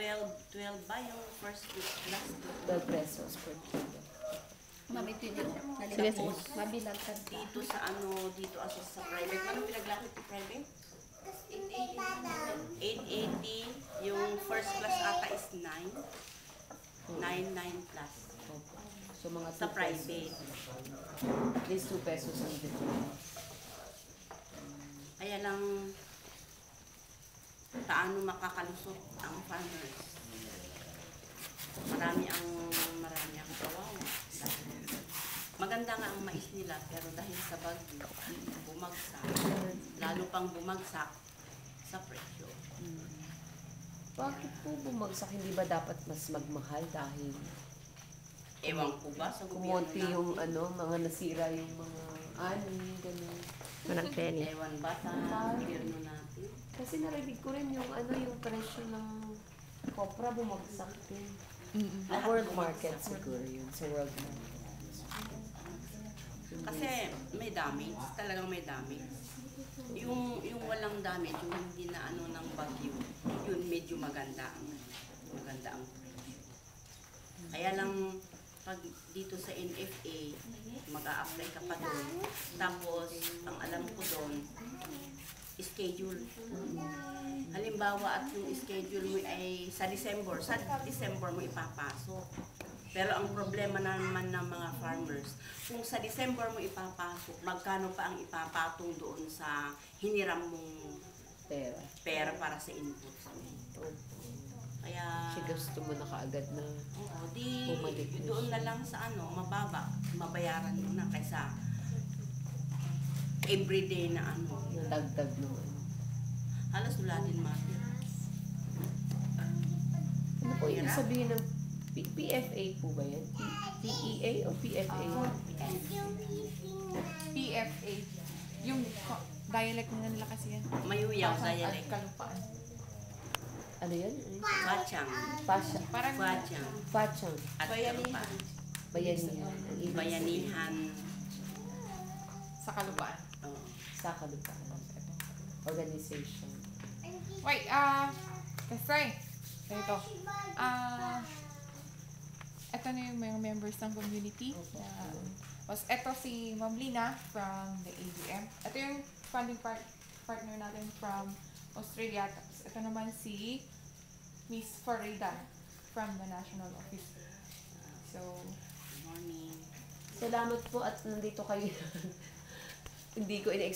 12 ba yung first last 12 pesos per kilo. Mabiti din. Sige, sige. Mabilang ka. dito sa dito as sa private. Anong pinaglakit ko private? 880. Yung first class ata is 9. 9 plus. So, mga 2 Sa private. At least 2 pesos ang difference. Kaya lang, paano makakalusot ang farmers? Marami ang kawawa. Maganda nga ang mais nila, pero dahil sa bagyo, bumagsak. Lalo pang bumagsak sa presyo. Bakit po bumagsak? Hindi ba dapat mas magmahal dahil Ewan ko ba sa gobyerno kumonti yung mga nasira yung mga ani, gano'n. Walang penny. Ewan ba sa gobyerno natin? Kasi narinig ko rin yung yung presyo ng kopra bumagsak din. Sa world market siguro yun. Sa world market. Kasi may damage, talagang may damage. Yung walang damage, yung hindi na ng bagyo, yun medyo maganda ang presyo. Kaya lang pag dito sa NFA, mag-a-apply ka pa doon. Tapos, ang alam ko doon, schedule. Halimbawa at yung schedule mo ay sa December mo ipapasok. Pero ang problema naman ng mga farmers, kung sa December mo ipapasok, magkano pa ang ipapatong doon sa hiniram mong pera para sa input sa Kaya Kasi gusto mo na kaagad na bumalik na doon siya. na lang sa mababa, mabayaran mo na kaysa everyday na Nadagdag naman. halos wala din matira. Ano po yung sabihin ng PFA po ba yan? PEA o PFA? PFA. Yung dialect na nila kasi yan. Mayuyaw, Pasang dialect. at kalupaan. Ano yan? Bachang, Pasha. Parang Bachang, Pachang. at Bayanihan. Kalupaan. Bayanihan. Ang ibig Bayanihan. sa kalupaan. Oh. sa kalupaan. Organization. Wait, kasi, ito. Ito na yung mga members ng community. Ito si Ma'am Lina from the ADM. Ito yung funding partner natin from Australia. Tapos ito naman si Miss Farida from the National Office. So, Good morning. Salamat po at nandito kayo. Hindi ko in